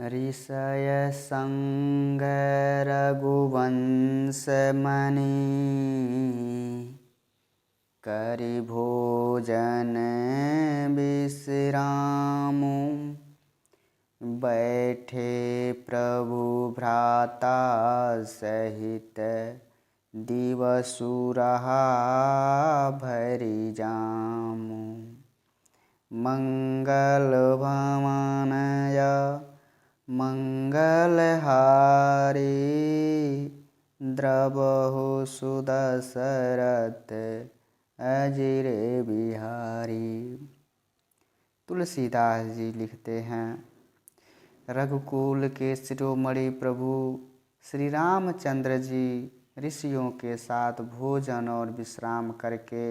ऋषय संग रघुवंश मणि करि भोजन विश्रामु। बैठे प्रभु भ्राता सहित दिवसु रहा भरि जामु। मंगल भवनय मंगलहारी द्रवहु सुदशरथ अजिरे बिहारी। तुलसीदास जी लिखते हैं, रघुकुल के शिरोमणि प्रभु श्री रामचंद्र जी ऋषियों के साथ भोजन और विश्राम करके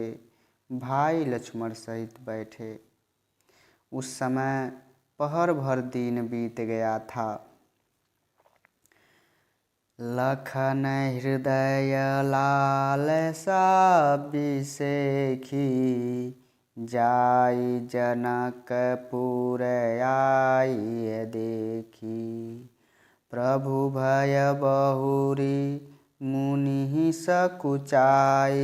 भाई लक्ष्मण सहित बैठे। उस समय पहर भर दिन बीत गया था। लखन हृदय लालसा बिसेखी जाई जनकपुर आई देखी। प्रभु भय बहुरी मुनि सकुचाई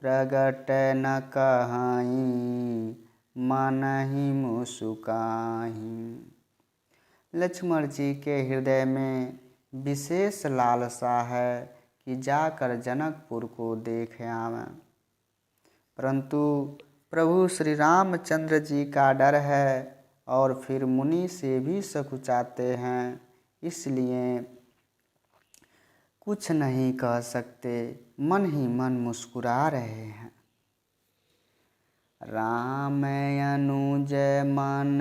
प्रगट न कहाई मनहि मुसुकाहि। लक्ष्मण जी के हृदय में विशेष लालसा है कि जाकर जनकपुर को देख आवें, परंतु प्रभु श्री रामचंद्र जी का डर है और फिर मुनि से भी सकुचाते हैं, इसलिए कुछ नहीं कह सकते, मन ही मन मुस्कुरा रहे हैं। राम अनुज मन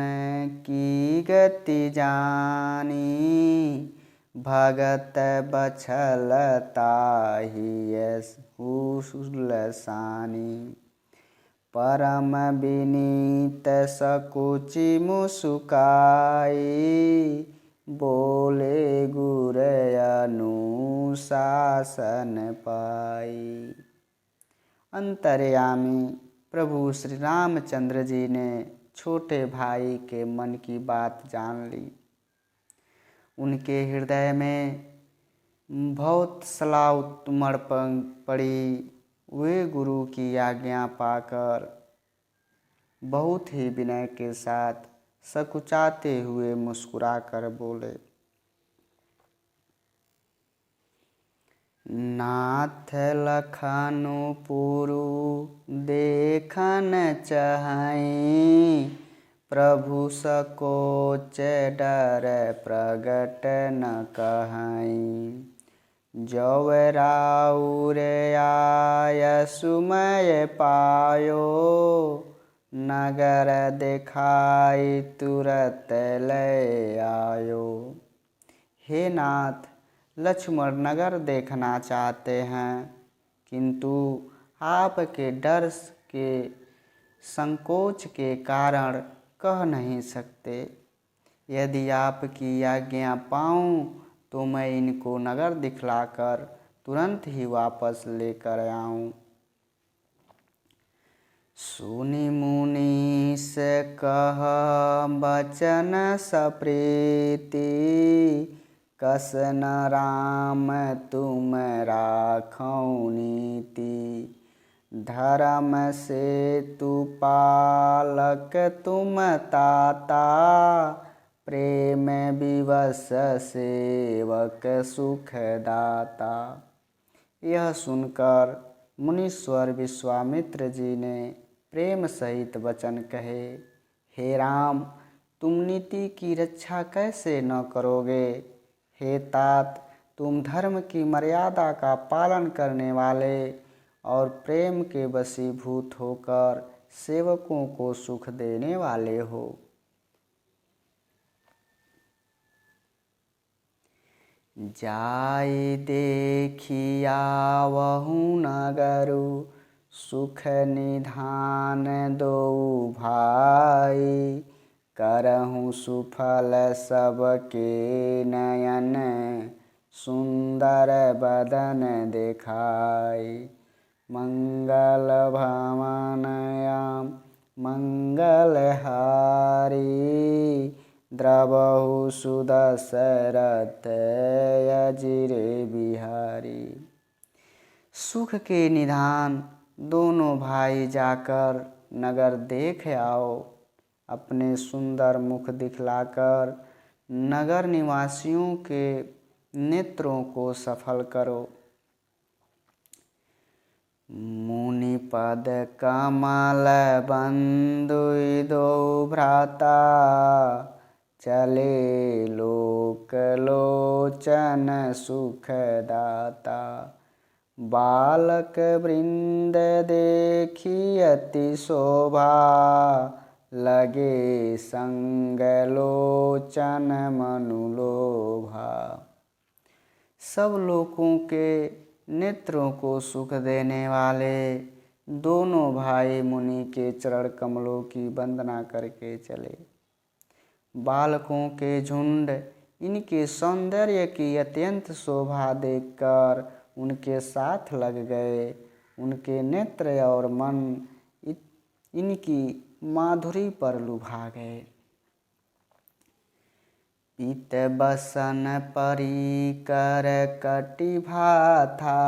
की गति जानी भगत बछल ताहि हुलसानी। परम विनीत सकुचि मुसुकाई बोले गुर अनुशासन पाई। अंतर्यामी प्रभु श्री रामचंद्र जी ने छोटे भाई के मन की बात जान ली। उनके हृदय में बहुत सलाह उमड़ पड़ी। वे गुरु की आज्ञा पाकर बहुत ही विनय के साथ सकुचाते हुए मुस्कुरा कर बोले, नाथ लखनु पुरु देखन चाहि प्रभु सकोच डर प्रगट न कहाई। जौ राउर आय सुमय पायो नगर देखाई तुरत लय आयो। हे नाथ, लक्ष्मण नगर देखना चाहते हैं, किंतु आपके डर के संकोच के कारण कह नहीं सकते। यदि आपकी आज्ञा पाऊं तो मैं इनको नगर दिखलाकर तुरंत ही वापस लेकर आऊं। सुनि मुनि से कह बचन सप्रीति कसन राम तुम राखौ नीति। धर्म से तु पालक तुम ताता प्रेम विवश सेवक सुख दाता। यह सुनकर मुनीश्वर विश्वामित्र जी ने प्रेम सहित वचन कहे, हे राम, तुम नीति की रक्षा कैसे न करोगे। हे तात, तुम धर्म की मर्यादा का पालन करने वाले और प्रेम के वशीभूत होकर सेवकों को सुख देने वाले हो। जाई देखिया वहु नगरु सुख निधान दो भाई। करहु सुफल सबके नयन सुंदर बदन देखाई। मंगल भवनयाम मंगलहारी द्रवहु सुदशरथ अजिरे बिहारी। सुख के निधान दोनों भाई जाकर नगर देख आओ, अपने सुंदर मुख दिखलाकर नगर निवासियों के नेत्रों को सफल करो। मुनि पद कमल बंधु दो भ्राता, चले लोक लोचन सुखदाता। बालक वृंद देखी अति शोभा, लगे संग लोचन मनुलोभा। सब लोगों के नेत्रों को सुख देने वाले दोनों भाई मुनि के चरण कमलों की वंदना करके चले। बालकों के झुंड इनके सौंदर्य की अत्यंत शोभा देखकर उनके साथ लग गए। उनके नेत्र और मन इनकी माधुरी पर लुभा गए। पीत बसन परी कर कटिभा था,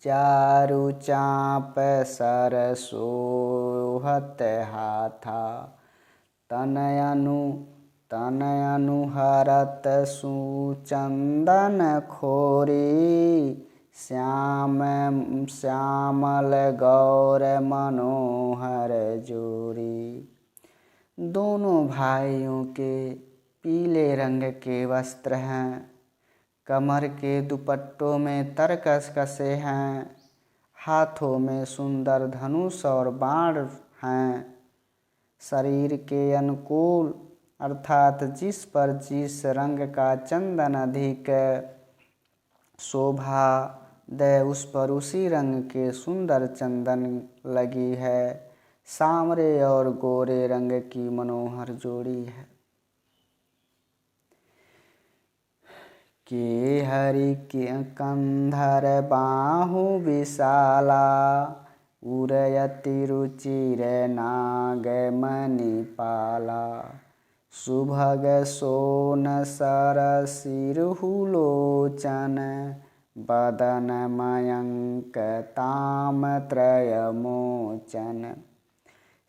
चारु चाँप सर सोहत हाथा। तनयनु हरत सुचंदन खोरी, श्यामल गौर मनोहर जोरी। दोनों भाइयों के पीले रंग के वस्त्र हैं, कमर के दुपट्टों में तरकस कसे हैं, हाथों में सुंदर धनुष और बाण हैं। शरीर के अनुकूल अर्थात जिस पर जिस रंग का चंदन अधिक शोभा दे उस पर उसी रंग के सुंदर चंदन लगी है। सांवरे और गोरे रंग की मनोहर जोड़ी है। के हरि के कंधर बाहु विशाला, उरयति रुचिर नाग मणिपाला। सुभग सोन सर सिरहु लोचन, बदन मयंक ताम त्रय मोचन।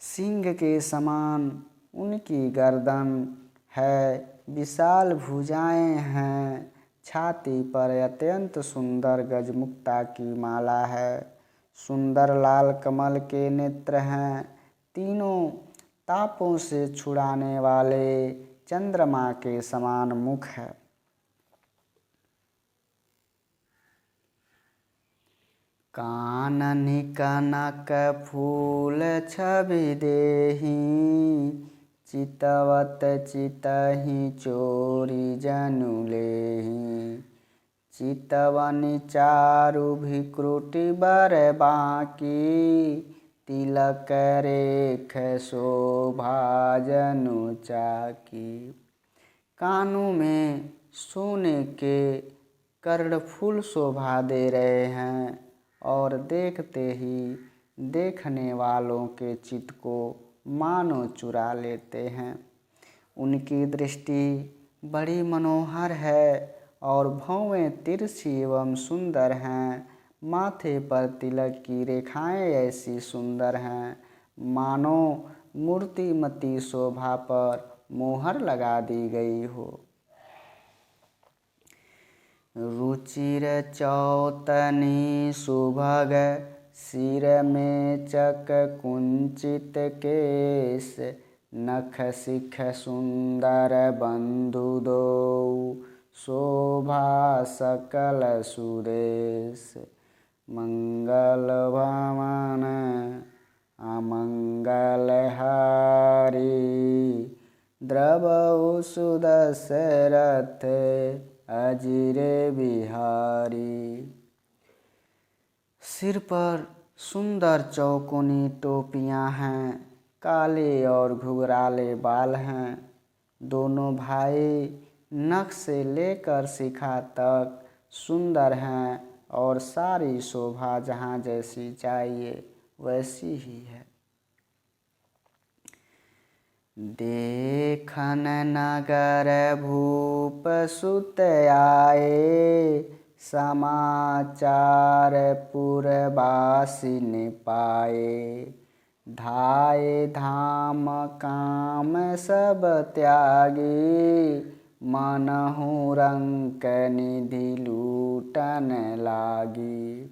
सिंह के समान उनकी गर्दन है, विशाल भुजाएं हैं। छाती पर अत्यंत सुंदर गजमुक्ता की माला है। सुंदर लाल कमल के नेत्र हैं। तीनों तापों से छुड़ाने वाले चंद्रमा के समान मुख है। काननि कनक फूल छवि देहि, चितवत चितहि चोरी जनु लेहि। चितवनि चारु भिक्रुटि बर बाकी, तिलक रेख शोभा जनु चाकी। कानों में सोने के कर्णफूल शोभा दे रहे हैं और देखते ही देखने वालों के चित्त को मानो चुरा लेते हैं। उनकी दृष्टि बड़ी मनोहर है और भौवें तिरछी एवं सुंदर हैं। माथे पर तिलक की रेखाएं ऐसी सुंदर हैं मानो मूर्तिमती शोभा पर मोहर लगा दी गई हो। रुचिर चौतनी सुभग, सिर में चक कुंचित केश। नख शिख सुंदर बंधु दो, शोभा सकल सुरेश। मंगल भवन अमंगल हारी, द्रवहु सुदशरथ अजिरे बिहारी। सिर पर सुंदर चौकोनी टोपियां हैं, काले और घुघराले बाल हैं। दोनों भाई नख से लेकर शिखा तक सुंदर हैं और सारी शोभा जहाँ जैसी चाहिए वैसी ही है। देखन नगर भूप सुत आए, समाचार पुरवासिन पाए। धाये धाम काम सब त्यागी, मनहु रंक निधि लूटन लागी।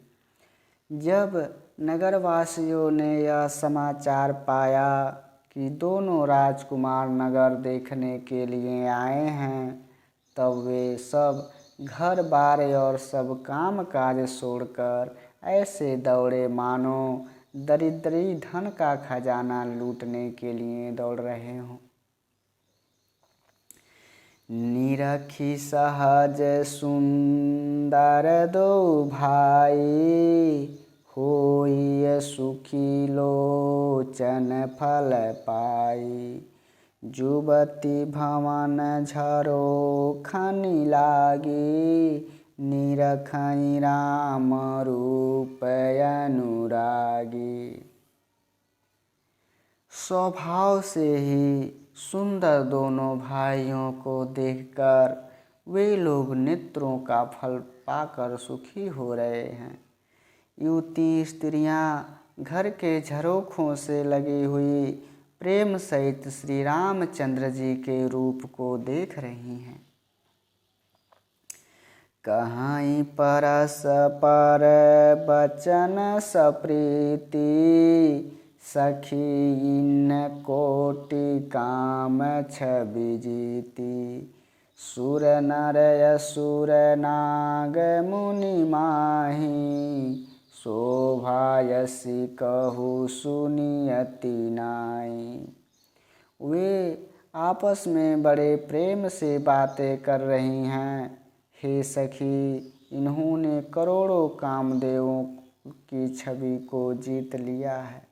जब नगरवासियों ने यह समाचार पाया कि दोनों राजकुमार नगर देखने के लिए आए हैं, तब वे सब घर बार और सब काम काज छोड़कर ऐसे दौड़े मानो दरिद्री धन का खजाना लूटने के लिए दौड़ रहे हों। निरखी सहज सुंदर दो भाई, होई सुखी लोचन फल पाई। जुबती भवन झरो खनि लागी, निरखई राम रूप अनुरागी। स्वभाव से ही सुंदर दोनों भाइयों को देखकर वे लोग नेत्रों का फल पाकर सुखी हो रहे हैं। युवती स्त्रियां घर के झरोखों से लगी हुई प्रेम सहित श्री रामचंद्र जी के रूप को देख रही हैं। कहीं परस्पर बचन सप्रीति, सखी इन कोटि काम छवि जीती। सुर नर असुर नाग मुनि माही, शोभा यसी कहु सुनियति नाई। वे आपस में बड़े प्रेम से बातें कर रही हैं। हे सखी, इन्होंने करोड़ों कामदेवों की छवि को जीत लिया है।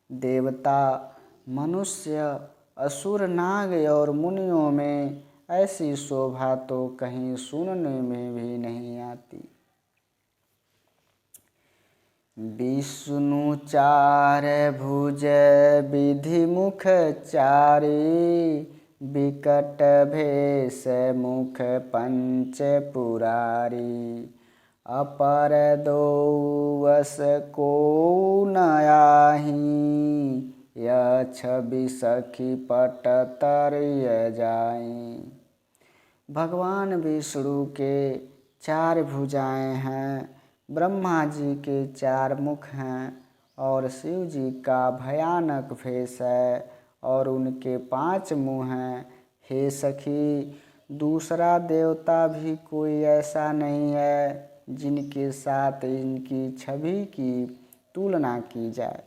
देवता, मनुष्य, असुर, नाग और मुनियों में ऐसी शोभा तो कहीं सुनने में भी नहीं आती। विष्णु चार भुज विधि मुख चारी, विकट भेष मुख पंच पुरारी। अपर दो वस को न आही, यह छवि सखी पट तरिय जाई। भगवान विष्णु के चार भुजाएं हैं, ब्रह्मा जी के चार मुख हैं और शिव जी का भयानक भेष है और उनके 5 मुँह हैं। हे सखी, दूसरा देवता भी कोई ऐसा नहीं है जिनके साथ इनकी छवि की तुलना की जाए।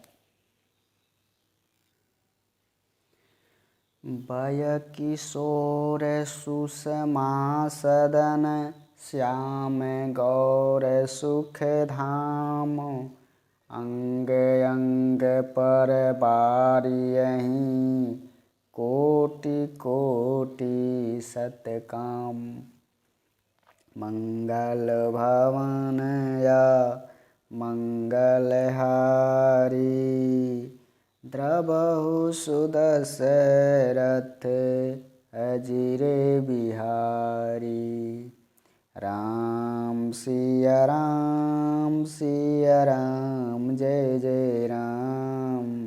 वय किशोर सुषमा सदन, श्याम गौर सुख धाम। अंग अंग पर बारियहीं, कोटि कोटि सतकाम। मंगल भवन या मंगलहारी, द्रवहु सुदशरथ अजिरे बिहारी। राम सिया राम सिया राम, जय जय राम।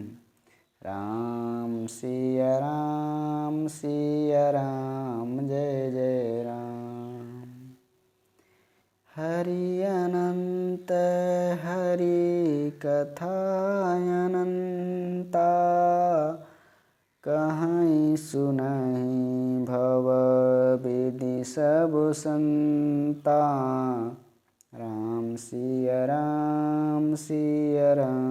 राम सिया राम सिया राम, जय जय राम। हरि अनंत हरि कथा अनंता, कहीं सुनहि भव विधि सब संता। राम सिया राम सिया राम।